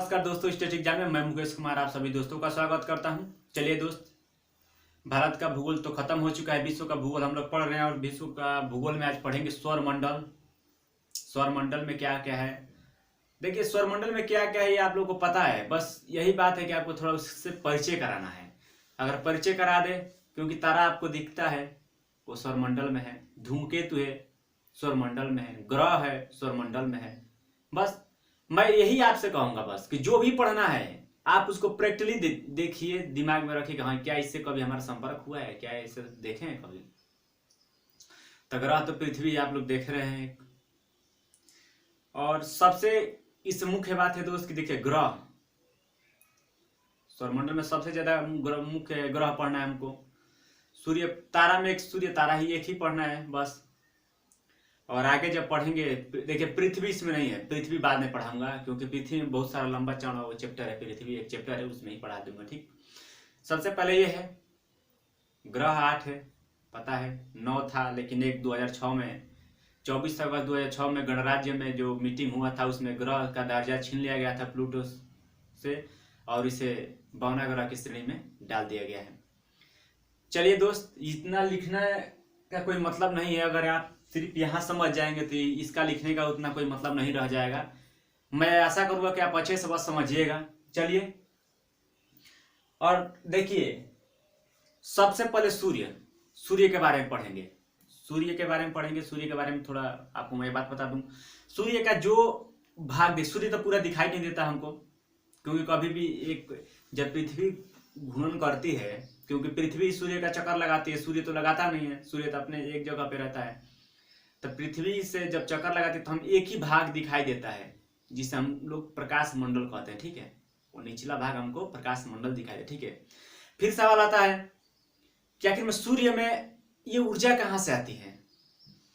नमस्कार दोस्तों, state exam में मैं मुकेश कुमार आप सभी दोस्तों का स्वागत करता हूं। चलिए दोस्त, भारत का भूगोल तो खत्म हो चुका है, विश्व का भूगोल हम लोग पढ़ रहे हैं और विश्व का भूगोल में आज पढ़ेंगे सौरमंडल। सौरमंडल में क्या क्या है, देखिए सौरमंडल में क्या क्या है ये आप लोगों को पता है, बस यही बात है कि आपको थोड़ा उससे परिचय कराना है। अगर परिचय करा दे, क्योंकि तारा आपको दिखता है वो सौरमंडल में है, धूमकेतु है सौरमंडल में है, ग्रह है सौरमंडल में है। बस मैं यही आपसे कहूंगा बस कि जो भी पढ़ना है आप उसको प्रैक्टिकली देखिए, दिमाग में रखिए कि हाँ क्या इससे कभी हमारा संपर्क हुआ है, क्या इसे देखे हैं कभी। तो ग्रह तो पृथ्वी आप लोग देख रहे हैं, और सबसे इस मुख्य बात है दोस्त कि देखिए ग्रह सौरमंडल में सबसे ज्यादा मुख्य ग्रह पढ़ना है हमको। सूर्य तारा में एक सूर्य तारा ही एक ही पढ़ना है बस। और आगे जब पढ़ेंगे, देखिए पृथ्वी इसमें नहीं है, पृथ्वी बाद में पढ़ाऊंगा क्योंकि पृथ्वी में बहुत सारा लंबा चौड़ा वो चैप्टर है, पृथ्वी एक चैप्टर है उसमें ही पढ़ा दूंगा। ठीक, सबसे पहले ये है ग्रह 8 है, पता है 9 था लेकिन एक 2006 में 24 अगस्त 2006 में गणराज्य में जो मीटिंग हुआ था उसमें ग्रह का दर्जा छीन लिया गया था प्लूटो से और इसे 52 ग्रह की श्रेणी में डाल दिया गया है। चलिए दोस्त, इतना लिखने का कोई मतलब नहीं है, अगर आप सिर्फ यहाँ समझ जाएंगे तो इसका लिखने का उतना कोई मतलब नहीं रह जाएगा। मैं आशा करूंगा कि आप अच्छे से बस समझिएगा। चलिए, और देखिए सबसे पहले सूर्य के बारे में पढ़ेंगे। सूर्य के बारे में थोड़ा आपको मैं बात बता दूं। सूर्य का जो भाग सूर्य तो पूरा दिखाई नहीं देता हमको, क्योंकि कभी भी एक जब पृथ्वी घूर्णन करती है, क्योंकि पृथ्वी सूर्य का चक्कर लगाती है, सूर्य तो लगाता नहीं है, सूर्य तो अपने एक जगह पे रहता है। तो पृथ्वी से जब चक्कर लगाती है तो हम एक ही भाग दिखाई देता है जिसे हम लोग प्रकाश मंडल कहते हैं। ठीक है, वो निचला भाग हमको प्रकाश मंडल दिखाई दे। ठीक है, फिर सवाल आता है कि आखिर में सूर्य में ये ऊर्जा कहाँ से आती है।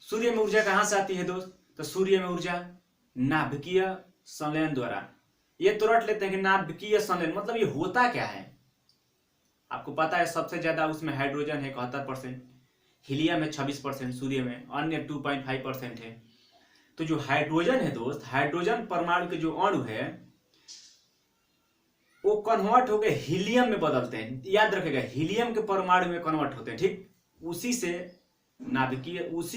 सूर्य में ऊर्जा कहाँ से आती है दोस्त? तो सूर्य में ऊर्जा नाभिकीय संलयन द्वारा। ये तो रट लेते हैं कि नाभिकीय संलयन मतलब ये होता क्या है। आपको पता है सबसे ज्यादा उसमें हाइड्रोजन है 71%, हीलियम है 26% सूर्य में, अन्य 2.5% है। तो जो हाइड्रोजन है दोस्त, हाइड्रोजन परमाणु के जो अणु है वो कन्वर्ट होकर हीलियम में बदलते हैं। याद रखेगा, हीलियम के परमाणु में कन्वर्ट होते हैं। ठीक, उसी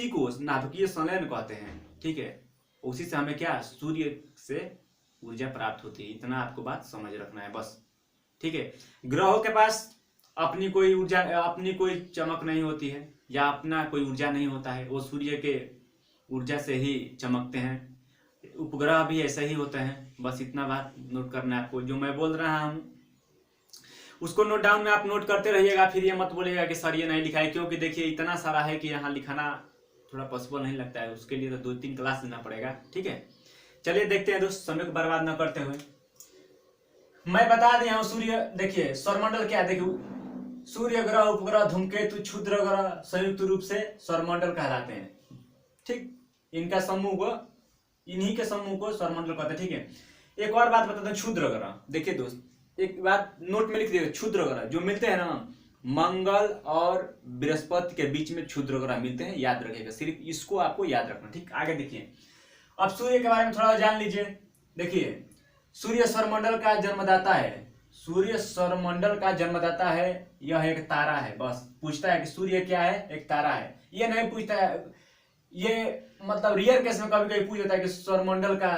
को नाभिकीय संलयन कहते हैं। ठीक है, उसी से हमें क्या सूर्य से ऊर्जा प्राप्त होती है। इतना आपको बात समझ रखना है बस। ठीक है, ग्रहों के पास अपनी कोई ऊर्जा, अपनी कोई चमक नहीं होती है या अपना कोई ऊर्जा नहीं होता है, वो सूर्य के ऊर्जा से ही चमकते हैं। उपग्रह भी ऐसे ही होते हैं। बस इतना बात नोट करना है आपको। जो मैं बोल रहा हूँ उसको नोट डाउन में आप नोट करते रहिएगा, फिर ये मत बोलिएगा कि सर ये नहीं लिखा है, क्योंकि देखिए इतना सारा है कि यहाँ लिखाना थोड़ा पॉसिबल नहीं लगता है। उसके लिए तो 2-3 क्लास लेना पड़ेगा। ठीक है, चलिए देखते हैं दोस्त, समय को बर्बाद न करते हुए मैं बता दिया हूँ। सूर्य देखिए सौरमंडल क्या है, देखिए सूर्य ग्रह, उपग्रह, धूमकेतु, क्षुद्र ग्रह संयुक्त रूप से सौरमंडल कहलाते हैं। ठीक, इन्हीं के समूह को सौरमंडल कहते हैं। ठीक है, एक और बात बता दूं, क्षुद्र ग्रह देखिए दोस्त, एक बात नोट में लिख दीजिए, क्षुद्र ग्रह जो मिलते हैं ना मंगल और बृहस्पति के बीच में क्षुद्र ग्रह मिलते हैं, याद रखिएगा, सिर्फ इसको आपको याद रखना। ठीक, आगे देखिए, अब सूर्य के बारे में थोड़ा जान लीजिए। देखिए सूर्य सौरमंडल का जन्मदाता है, सूर्य सौरमंडल का जन्मदाता है। यह एक तारा है। बस पूछता है कि सूर्य क्या है, एक तारा है। ये नहीं पूछता है, ये मतलब रियर केस में कभी कभी पूछ देता है कि सौरमंडल का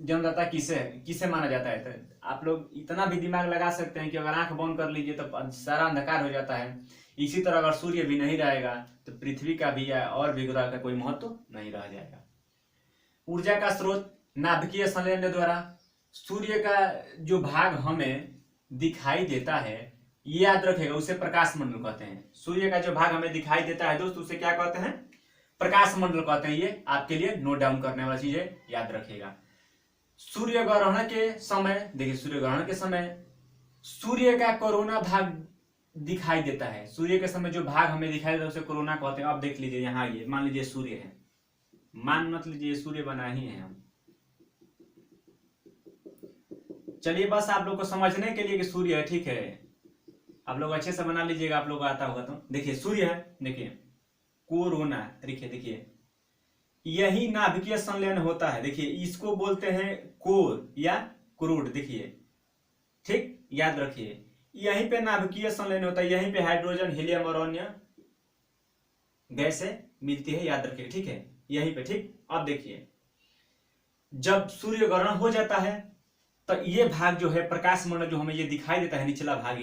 जन्मदाता किसे माना जाता है। तो आप लोग इतना भी दिमाग लगा सकते हैं कि अगर आंख बंद कर लीजिए तो सारा अंधकार हो जाता है। इसी तरह अगर सूर्य भी नहीं रहेगा तो पृथ्वी का भी या और भी ग्रह का कोई महत्व नहीं रह जाएगा। ऊर्जा का स्रोत नाभिकीय संलयन द्वारा। सूर्य का जो भाग हमें दिखाई देता है, ये याद रखेगा, उसे प्रकाश मंडल कहते हैं। सूर्य का जो भाग हमें दिखाई देता है दोस्त, उसे क्या कहते हैं? प्रकाश मंडल कहते हैं। ये आपके लिए नोट डाउन करने वाली चीज है, याद रखिएगा। सूर्य ग्रहण के समय, देखिए सूर्य ग्रहण के समय सूर्य का कोरोना भाग दिखाई देता है। सूर्य के समय जो भाग हमें दिखाई देता है उसे कोरोना कहते हैं। अब देख लीजिए, यहाँ ये मान लीजिए सूर्य है, मान मत लीजिए सूर्य बना ही है हम। चलिए बस आप लोग को समझने के लिए कि सूर्य है। ठीक है, आप लोग अच्छे से बना लीजिएगा, आप लोग आता होगा तो। देखिए सूर्य है, देखिए कोरोना, देखिए यही नाभिकीय संलयन होता है। देखिए इसको बोलते हैं कोर या क्रूड, देखिए ठीक, याद रखिए यहीं पे नाभिकीय संलयन होता है, यहीं पे हाइड्रोजन, हीलियम और अन्य गैसें मिलती है, याद रखिए, ठीक है, यहीं पे, ठीक। अब देखिए जब सूर्य ग्रहण हो जाता है तो ये भाग जो है प्रकाश मंडल जो हमें ये दिखाई देता है, निचला भाग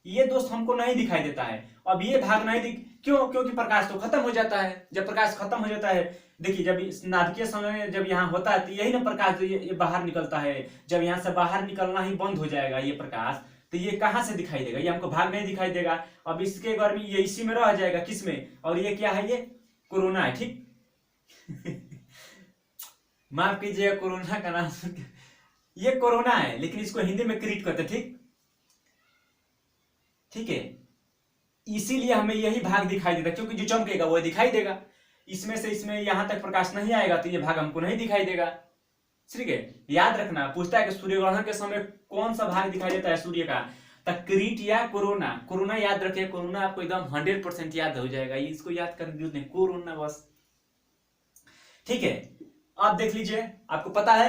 ये दोस्त हमको नहीं दिखाई देता है। अब ये भाग नहीं क्यों? क्योंकि प्रकाश तो खत्म हो जाता है। जब प्रकाश खत्म हो जाता है, देखिए जब नाभिकीय संलयन जब यहाँ होता है तो यही ना प्रकाश जो ये बाहर निकलता है। जब यहाँ से बाहर निकलना ही बंद हो जाएगा ये प्रकाश, तो ये कहाँ से दिखाई देगा? ये हमको भाग नहीं दिखाई देगा। अब इसके गर्मी ये इसी में रह जाएगा, किसमें? और ये क्या है? ये कोरोना है, ठीक। माफ कीजिएगा, कोरोना का नाम ये कोरोना है, लेकिन इसको हिंदी में क्रीट कहते, ठीक, ठीक है। इसीलिए हमें यही भाग दिखाई देता, क्योंकि जो चमकेगा वो दिखाई देगा। इसमें से इसमें यहां तक प्रकाश नहीं आएगा तो ये भाग हमको नहीं दिखाई देगा, ठीक है। याद रखना, पूछता है कि सूर्य ग्रहण के समय कौन सा भाग दिखाई देता है सूर्य का, क्रीट या कोरोना। कोरोना याद रखिए, कोरोना आपको एकदम 100% याद हो जाएगा, इसको याद करने की जरूरत नहीं, कोरोना बस, ठीक है। अब देख लीजिए, आपको पता है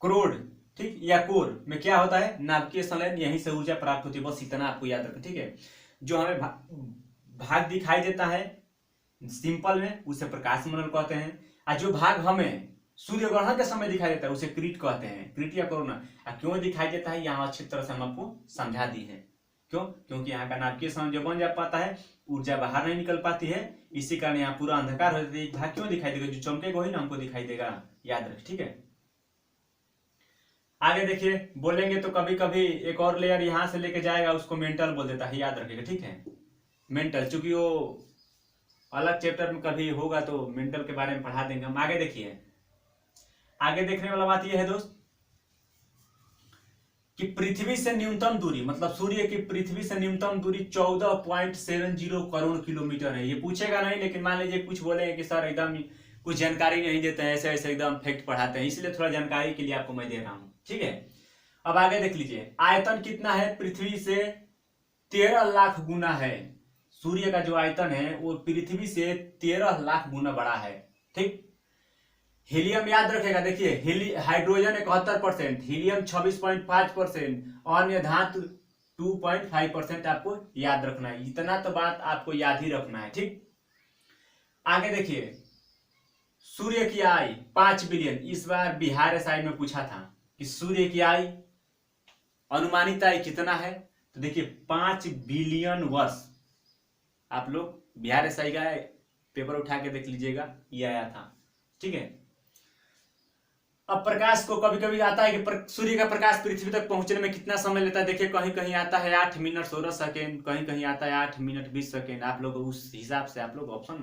क्रोड, ठीक, या कोर में क्या होता है? नाभिकीय संलयन, यहीं से ऊर्जा प्राप्त होती है, बस इतना आपको याद रखें, ठीक है। जो हमें भाग दिखाई देता है सिंपल में उसे प्रकाश मंडल कहते हैं, और जो भाग हमें सूर्य ग्रहण के समय दिखाई देता है उसे क्रीट कहते हैं, क्रीट या कोरोना। क्यों दिखाई देता है यहाँ अच्छी तरह से हम आपको समझा दी है। क्यों? क्योंकि यहाँ का नाभिकीय संलयन जो बन जा पाता है, ऊर्जा बाहर नहीं निकल पाती है, इसी कारण यहाँ पूरा अंधकार हो जाता है। भाग क्यों दिखाई देगा? जो चमकेगा वही ना हमको दिखाई देगा, याद रखें, ठीक है। आगे देखिए, बोलेंगे तो कभी कभी एक और लेयर यहां से लेके जाएगा, उसको मेंटल बोल देता है, याद रखिएगा, ठीक है। मेंटल, चूंकि वो अलग चैप्टर में कभी होगा तो मेंटल के बारे में पढ़ा देंगे हम। आगे देखिए, आगे देखने वाला बात यह है दोस्त कि पृथ्वी से न्यूनतम दूरी, मतलब सूर्य की पृथ्वी से न्यूनतम दूरी 14.70 करोड़ किलोमीटर है। ये पूछेगा नहीं, लेकिन मान लीजिए कुछ बोलेंगे कि सर एकदम कुछ जानकारी नहीं देते हैं, ऐसे ऐसे एकदम फैक्ट पढ़ाते हैं, इसलिए थोड़ा जानकारी के लिए आपको मैं दे रहा हूं, ठीक है। अब आगे देख लीजिए, आयतन कितना है? पृथ्वी से 13 लाख गुना है। सूर्य का जो आयतन है वो पृथ्वी से 13 लाख गुना बड़ा है, ठीक। हीलियम याद रखेगा, देखिए हाइड्रोजन 71%, हीलियम 26.5%, अन्य धातु 2.5% आपको याद रखना है। इतना तो बात आपको याद ही रखना है, ठीक। आगे देखिए, सूर्य की आयु 5 बिलियन, इस बार बिहार साइड में पूछा था कि सूर्य की आयु अनुमानित आयु कितना है, तो देखिए 5 बिलियन वर्ष। आप लोग बिहार साइड का पेपर उठा के देख लीजिएगा, ये आया था, ठीक है। अब प्रकाश को कभी कभी आता है कि सूर्य का प्रकाश पृथ्वी तक पहुंचने में कितना समय लेता है। देखिए कहीं कहीं आता है 8 मिनट 16 सेकेंड, कहीं कहीं आता है 8 मिनट 20 सेकेंड। आप लोग उस हिसाब से आप लोग ऑप्शन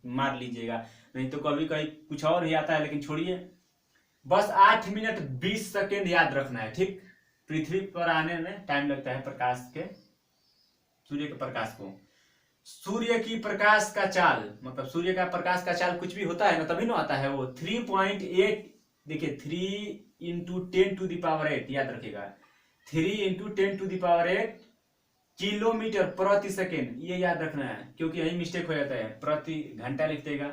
मार लीजिएगा, नहीं तो कभी कहीं कुछ और ही आता है, लेकिन छोड़िए, बस 8 मिनट 20 सेकेंड याद रखना है, ठीक। पृथ्वी पर आने में टाइम लगता है प्रकाश के, सूर्य के प्रकाश को। सूर्य की प्रकाश का चाल, मतलब सूर्य का प्रकाश का चाल कुछ भी होता है ना तभी ना आता है वो 3.8, देखिए 3 × 10⁸, याद रखिएगा 3 × 10⁸ किलोमीटर प्रति सेकेंड, ये याद रखना है, क्योंकि यही मिस्टेक हो जाता है, प्रति घंटा लिख देगा,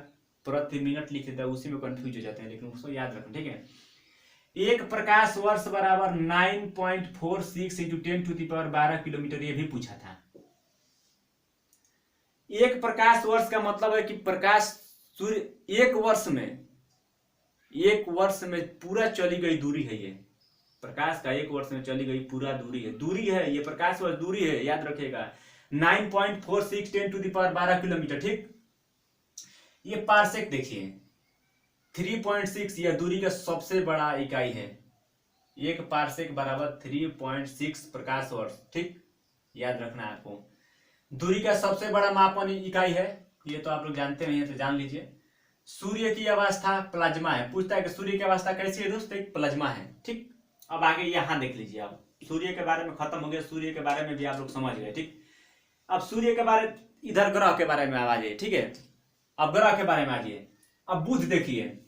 प्रति मिनट लिख देता है, उसी में कंफ्यूज हो जाते हैं, लेकिन उसको याद रखना, ठीक है। एक प्रकाश वर्ष बराबर 9.46 × 10⁻12 किलोमीटर, ये भी पूछा था। एक प्रकाश वर्ष का मतलब है कि प्रकाश सूर्य एक वर्ष में पूरा चली गई दूरी है, ये प्रकाश का एक वर्ष में चली गई पूरा दूरी है, ये प्रकाश वर्ष दूरी है, याद रखिएगा 9.46 10⁻12 किलोमीटर, ठीक। ये पारसेक देखिए 3.6, यह दूरी का सबसे बड़ा इकाई है। एक पारसेक बराबर 3.6 प्रकाश वर्ष, ठीक, याद रखना है आपको। दूरी का सबसे बड़ा मापन इकाई है, ये तो आप लोग जानते नहीं है तो जान लीजिए। सूर्य की अवस्था प्लाज्मा है, पूछता है कि सूर्य की अवस्था कैसी है दोस्त, एक प्लाज्मा है, ठीक। अब आगे यहाँ देख लीजिए, आप सूर्य के बारे में खत्म हो गया, सूर्य के बारे में भी आप लोग समझ गए, ठीक। अब सूर्य के बारे, इधर ग्रह के बारे में आ जाइए, ठीक है। अब ग्रह के बारे में आ जाइए। अब बुध देखिए,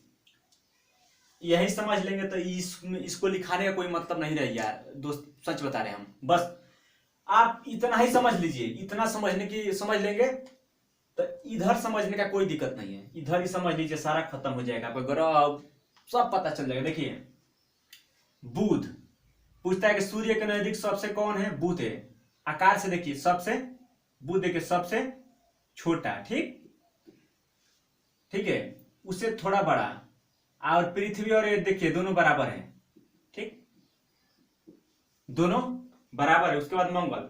यही समझ लेंगे तो इसको लिखाने का कोई मतलब नहीं रह यार दोस्त, सच बता रहे हम, बस आप इतना ही समझ लीजिए, इतना समझ लेंगे तो इधर समझने का कोई दिक्कत नहीं है, इधर ही समझ लीजिए, सारा खत्म हो जाएगा, आपका ग्रह सब पता चल जाएगा। देखिए बुध पूछता है कि सूर्य के नजदीक सबसे कौन है, बुध है। आकार से देखिए सबसे, बुध देखिए सबसे छोटा, ठीक ठीक है, उससे थोड़ा बड़ा, और पृथ्वी और ये देखिए दोनों बराबर है, ठीक दोनों बराबर है। उसके बाद मंगल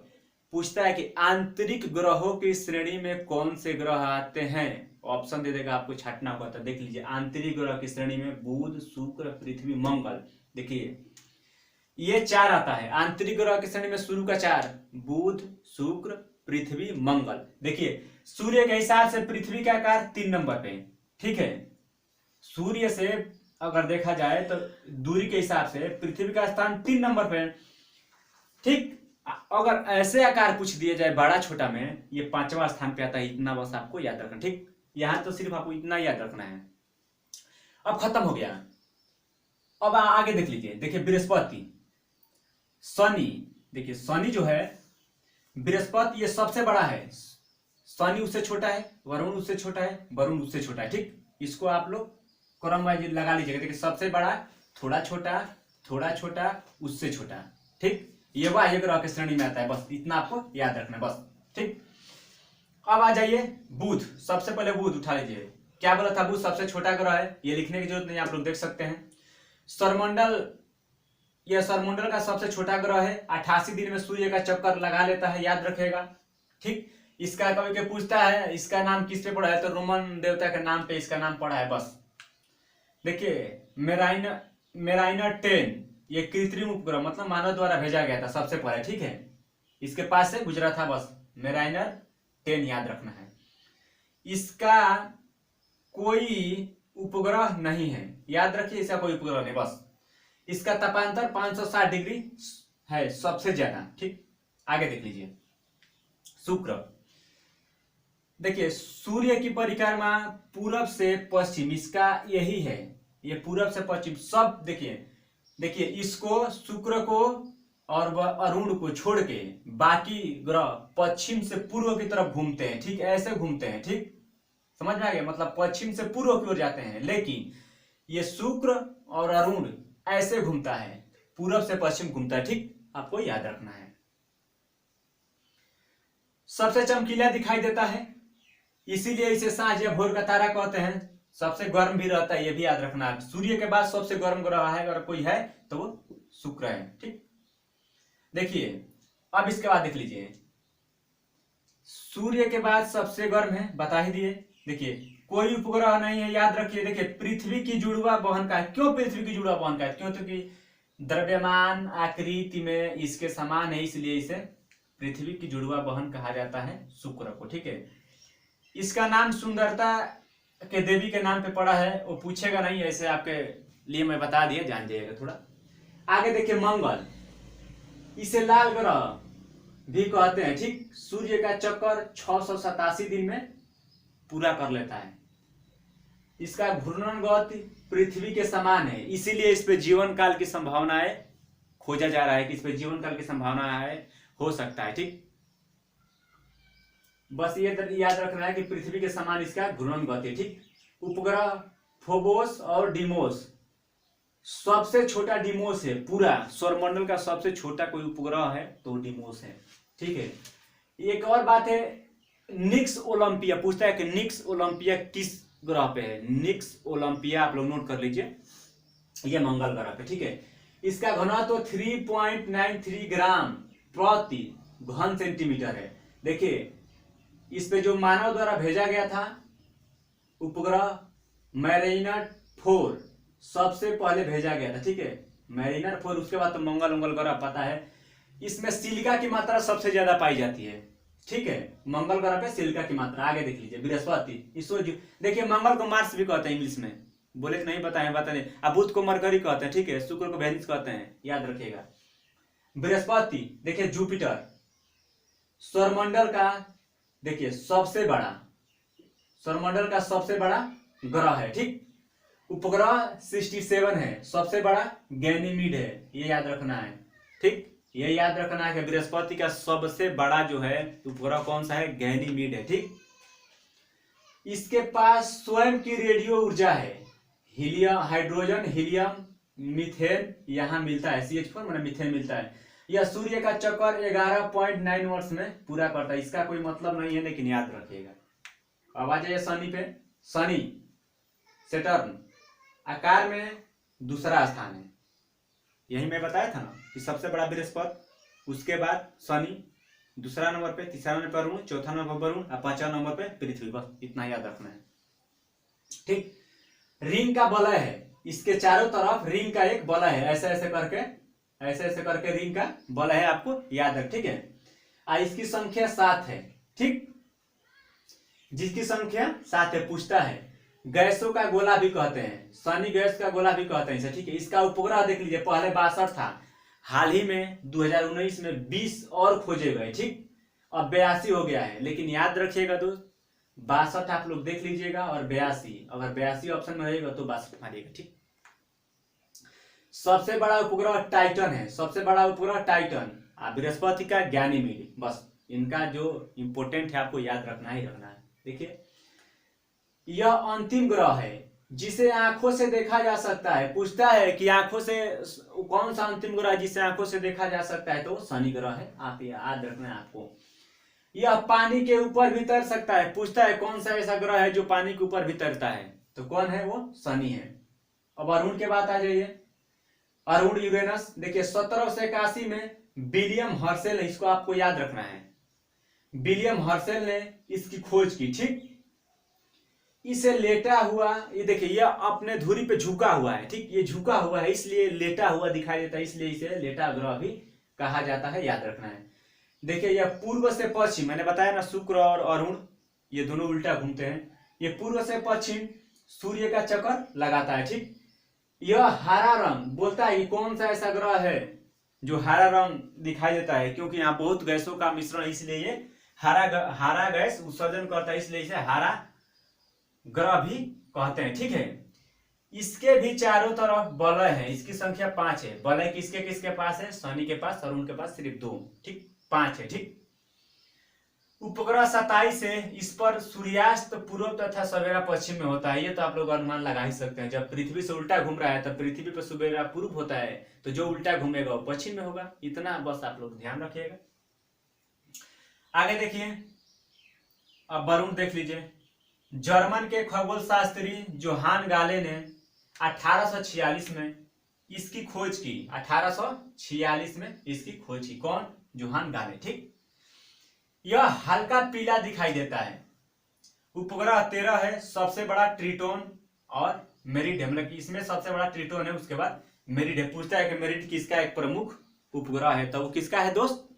पूछता है कि आंतरिक ग्रहों की श्रेणी में कौन से ग्रह आते हैं। ऑप्शन दे देगा, आपको छांटना होगा, तो देख लीजिए आंतरिक ग्रह की श्रेणी में बुध, शुक्र, पृथ्वी, मंगल। देखिए ये 4 आता है आंतरिक ग्रह की श्रेणी में, शुरू का 4, बुध, शुक्र, पृथ्वी, मंगल। देखिए सूर्य के हिसाब से पृथ्वी का आकार 3 नंबर पे, ठीक है, सूर्य से अगर देखा जाए तो दूरी के हिसाब से पृथ्वी का स्थान 3 नंबर पे, ठीक। अगर ऐसे आकार पूछ दिया जाए बड़ा छोटा में, ये 5वां स्थान पे आता है, इतना बस आपको याद रखना, ठीक। यहां तो सिर्फ आपको इतना याद रखना है। अब खत्म हो गया। अब आगे देख लीजिए, देखिए बृहस्पति, शनि, देखिए शनि जो है, बृहस्पति ये सबसे बड़ा है, शनि उससे छोटा है, वरुण उससे छोटा है, वरुण उससे छोटा है, ठीक। इसको आप लोग क्रम वाइज लगा लीजिएगा। देखिए सबसे बड़ा, थोड़ा छोटा, थोड़ा छोटा, उससे छोटा, ठीक। ये बाह्य ग्रह की श्रेणी में आता है, बस इतना आपको याद रखना है, बस, ठीक। अब आ जाइए बुध, सबसे पहले बुध उठा लीजिए। क्या बोला था, बुध सबसे छोटा ग्रह है, ये लिखने की जरूरत नहीं, आप लोग देख सकते हैं। सौरमंडल, यह सौरमंडल का सबसे छोटा ग्रह है, 88 दिन में सूर्य का चक्कर लगा लेता है, याद रखेगा, ठीक। इसका कभी के पूछता है इसका नाम किस पे पड़ा है, तो रोमन देवता के नाम पे इसका नाम पड़ा है, बस। देखिए मेराइनर 10, ये कृत्रिम उपग्रह, मतलब मानव द्वारा भेजा गया था सबसे पहले, ठीक है, इसके पास से गुजरा था, बस मेराइनर 10 याद रखना है। इसका कोई उपग्रह नहीं है, याद रखिए, इसका कोई उपग्रह नहीं, बस। इसका तापांतर 560 डिग्री है सबसे ज्यादा, ठीक। आगे देख लीजिए शुक्र, देखिए सूर्य की परिक्रमा पूरब से पश्चिम, इसका यही है, ये पूरब से पश्चिम सब। देखिए इसको, शुक्र को और अरुण को छोड़ के बाकी ग्रह पश्चिम से पूर्व की तरफ घूमते हैं, ठीक, ऐसे घूमते हैं, ठीक, समझ में आ गया, मतलब पश्चिम से पूर्व की ओर जाते हैं। लेकिन ये शुक्र और अरुण ऐसे घूमता है, पूरब से पश्चिम घूमता है, ठीक, आपको याद रखना है। सबसे चमकीला दिखाई देता है, इसीलिए इसे सांझ या भोर का तारा कहते हैं। सबसे गर्म भी रहता है, ये भी याद रखना है। सूर्य के बाद सबसे गर्म ग्रह है अगर कोई है तो वो शुक्र है, ठीक। देखिए अब इसके बाद देख लीजिए, सूर्य के बाद सबसे गर्म है, बता ही दिए। देखिए कोई उपग्रह नहीं है, याद रखिए। देखिए पृथ्वी की जुड़वा बहन का है, क्यों पृथ्वी की जुड़वा बहन का है, क्यों, क्योंकि द्रव्यमान आकृति में इसके समान है, इसलिए इसे पृथ्वी की जुड़वा बहन कहा जाता है, शुक्र को, ठीक है। इसका नाम सुंदरता के देवी के नाम पे पड़ा है, वो पूछेगा नहीं, ऐसे आपके लिए मैं बता दिया, जान जाइएगा थोड़ा। आगे देखिए मंगल, इसे लाल ग्रह भी कहते हैं, ठीक। सूर्य का चक्कर 687 दिन में पूरा कर लेता है। इसका घूर्णन गति पृथ्वी के समान है, इसीलिए इस पे जीवन काल की संभावनाएं खोजा जा रहा है कि इस पे जीवन काल की संभावना है, हो सकता है, ठीक। बस ये याद रखना है कि पृथ्वी के समान इसका घूर्णन गति, ठीक। उपग्रह फोबोस और डिमोस, सबसे छोटा डिमोस है, पूरा सौरमंडल का सबसे छोटा कोई उपग्रह है तो डिमोस है, ठीक है। एक और बात है, निक्स ओलंपिया, पूछता है कि निक्स ओलंपिया किस ग्रह पे है। निक्स ओलंपिया आप लोग नोट कर लीजिए, ये मंगल ग्रह पे, ठीक है। इसका घनत्व तो 3.93 ग्राम प्रति घन सेंटीमीटर है। देखिए इस पे जो मानव द्वारा भेजा गया था उपग्रह मैरिनर 4 सबसे पहले भेजा गया था, ठीक है, मैरिनर 4। उसके बाद तो मंगल ग्रह पता है, इसमें सिलिका की मात्रा सबसे ज्यादा पाई जाती है, ठीक है, मंगल ग्रह पे सिलिका की मात्रा। आगे देख लीजिए बृहस्पति, इसको देखिए मंगल को मार्स भी कहते हैं इंग्लिश में, बोले नहीं बताए, बता नहीं। अब बुध को मरकरी कहते हैं, ठीक है, शुक्र को वेनिस कहते हैं, याद रखिएगा। बृहस्पति देखिए जुपिटर, सौरमंडल का देखिए सबसे बड़ा, सौरमंडल का सबसे बड़ा ग्रह है, ठीक। उपग्रह 67 है, सबसे बड़ा गैनीमीड है, ये याद रखना है, ठीक। ये याद रखना है कि बृहस्पति का सबसे बड़ा जो है उपग्रह कौन सा है, गैनीमीड है, ठीक। इसके पास स्वयं की रेडियो ऊर्जा है, हीलियम, हाइड्रोजन, हीलियम, मीथेन यहाँ मिलता है, CH4 मैंने मीथेन मिलता है। यह सूर्य का चक्कर 11.9 वर्ष में पूरा करता है। इसका कोई मतलब नहीं है, लेकिन याद रखिएगा। अब आ जाइए शनि पे। शनि सैटर्न आकार में दूसरा स्थान है, यही मैं बताया था ना कि सबसे बड़ा बृहस्पति, उसके बाद शनि, दूसरा नंबर पे, तीसरा नंबर पर वरुण, चौथा नंबर पर वरुण और पांचवा नंबर पे पृथ्वी। बस इतना याद रखना है, ठीक। रिंग का वलय है, इसके चारों तरफ रिंग का एक वलय है, ऐसे ऐसे करके रिंग का वलय है, आपको याद है, ठीक है। इसकी संख्या 7 है, ठीक। जिसकी संख्या 7 है, पूछता है गैसों का गोला भी कहते हैं, शनि गैस का गोला भी कहते हैं इसे, ठीक है। इसका उपग्रह देख लीजिए, पहले 62 था, हाल ही में 2019 में 20 और खोजे गए, ठीक। अब 82 हो गया है, लेकिन याद रखिएगा दोस्त 62 आप लोग देख लीजिएगा और 82, अगर 82 ऑप्शन में रहेगा तो 62 मारिएगा, ठीक। सबसे बड़ा उपग्रह टाइटन है, सबसे बड़ा उपग्रह टाइटन, बृहस्पति का गैनीमेड। बस इनका जो इंपोर्टेंट है आपको याद रखना ही रखना है। देखिए यह अंतिम ग्रह है जिसे आंखों से देखा जा सकता है। पूछता है कि आंखों से कौन सा अंतिम ग्रह है जिसे आंखों से देखा जा सकता है, तो शनि ग्रह है। आप याद रखना है आपको। यह पानी के ऊपर भी तैर सकता है। पूछता है कौन सा ऐसा ग्रह है जो पानी के ऊपर भी तैरता है, तो कौन है वो? शनि है। अब अरुण के बात आ जाइए, अरुण यूरेनस। देखिए 1781 में विलियम हर्शेल, इसको आपको याद रखना है, विलियम हर्शेल ने इसकी खोज की, ठीक। इसे लेटा हुआ, ये देखिए ये अपने धुरी पे झुका हुआ है, ठीक। ये झुका हुआ है इसलिए लेटा हुआ दिखाई देता है, इसलिए इसे लेटा ग्रह भी कहा जाता है, याद रखना है। देखिए यह पूर्व से पश्चिम, मैंने बताया ना शुक्र और अरुण ये दोनों उल्टा घूमते हैं, ये पूर्व से पश्चिम सूर्य का चक्कर लगाता है, ठीक। यह हरा रंग बोलता है कौन सा ऐसा ग्रह है जो हरा रंग दिखाई देता है, क्योंकि यहाँ बहुत गैसों का मिश्रण, इसलिए ये हरा गैस उत्सर्जन करता है, इसलिए इसे हरा ग्रह भी कहते हैं, ठीक है। इसके भी चारों तरफ वलय है, इसकी संख्या 5 है। वलय किसके किसके पास है? शनि के पास, अरुण के पास सिर्फ 2, ठीक। 5 है, ठीक। उपग्रह 27 है, इस पर सूर्यास्त पूर्व तथा सवेरा पश्चिम में होता है। ये तो आप लोग अनुमान लगा ही सकते हैं, जब पृथ्वी से उल्टा घूम रहा है तब पृथ्वी पर सवेरा पूर्व होता है, तो जो उल्टा घूमेगा वो पश्चिम में होगा। इतना बस आप लोग ध्यान रखिएगा। आगे देखिए, अब वरुण देख लीजिए। जर्मन के खगोल शास्त्री जोहान गाले ने 1846 में इसकी खोज की, 1846 में इसकी खोज की। कौन? जोहान गाले, ठीक। यह हल्का पीला दिखाई देता है। उपग्रह 13 है, सबसे बड़ा ट्रिटोन और मेरिड है, मतलब इसमें सबसे बड़ा ट्रिटोन है, उसके बाद मेरिड है। पूछता है कि मेरिड किसका एक प्रमुख उपग्रह है, तो वो किसका है दोस्त?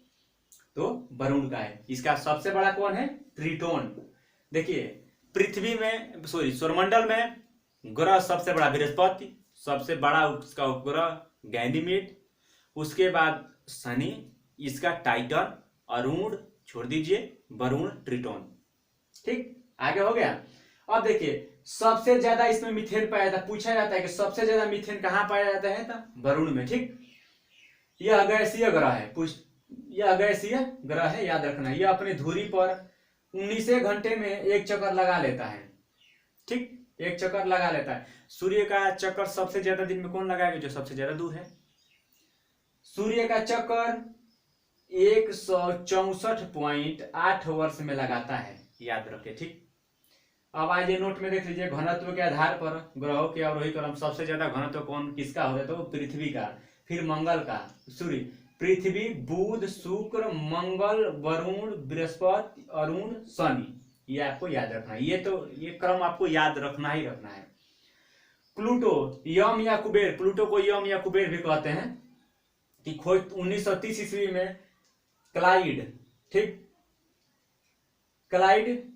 तो वरुण का है। इसका सबसे बड़ा कौन है? ट्रिटोन। देखिए पृथ्वी में सौरमंडल में ग्रह सबसे बड़ा बृहस्पति, सबसे बड़ा उसका उपग्रह गैनीमेड, उसके बाद शनि, इसका टाइटन, अरुण छोड़ दीजिए, वरुण, ट्रिटोन, ठीक। आगे हो गया। अब देखिए सबसे ज्यादा इसमें मीथेन पाया जाता है। पूछा जाता है कि सबसे ज्यादा मीथेन कहाँ पाया जाता है? तो वरुण में, ठीक। यह गैसीय ग्रह है, यह गैसीय ग्रह है, याद रखना। यह अपनी धुरी पर 19 घंटे में एक चक्कर लगा लेता है, ठीक। एक चक्कर लगा लेता है। सूर्य का चक्कर सबसे ज्यादा दिन में कौन लगाएगा? जो सबसे ज्यादा दूर है। सूर्य का चक्कर 164.8 वर्ष में लगाता है, याद रखें, ठीक। अब आइए नोट में देख लीजिए, घनत्व के आधार पर ग्रहों के अवरोही क्रम। सबसे ज्यादा घनत्व कौन किसका हो रहा है? तो पृथ्वी का, फिर मंगल का, सूर्य, पृथ्वी, बुध, शुक्र, मंगल, वरुण, बृहस्पति, अरुण, शनि। ये आपको याद रखना है, ये क्रम आपको याद रखना ही रखना है। प्लूटो, यम या कुबेर, प्लूटो को यम या कुबेर भी कहते हैं, कि खोज 1930 ईस्वी में क्लाइड, ठीक, क्लाइड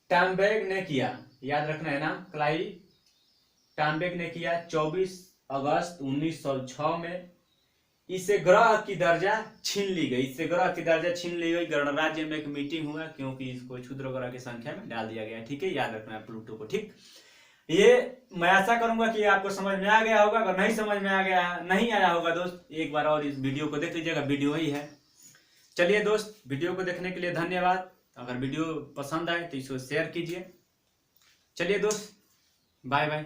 टैम्बेग ने किया, याद रखना है नाम, क्लाइड टैम्बेग ने किया 24 अगस्त 1906 में। इससे ग्रह की दर्जा छीन ली गई, गणराज्य में एक मीटिंग हुआ, क्योंकि इसको क्षुद्र ग्रह की संख्या में डाल दिया गया, ठीक है। याद रखना है प्लूटो को, ठीक। ये मैं आशा करूंगा कि आपको समझ में आ गया होगा। अगर नहीं समझ में नहीं आया होगा दोस्त, एक बार और इस वीडियो को देख लीजिएगा, वीडियो ही है। चलिए दोस्त, वीडियो को देखने के लिए धन्यवाद। अगर वीडियो पसंद आए तो इसको शेयर कीजिए। चलिए दोस्त, बाय बाय।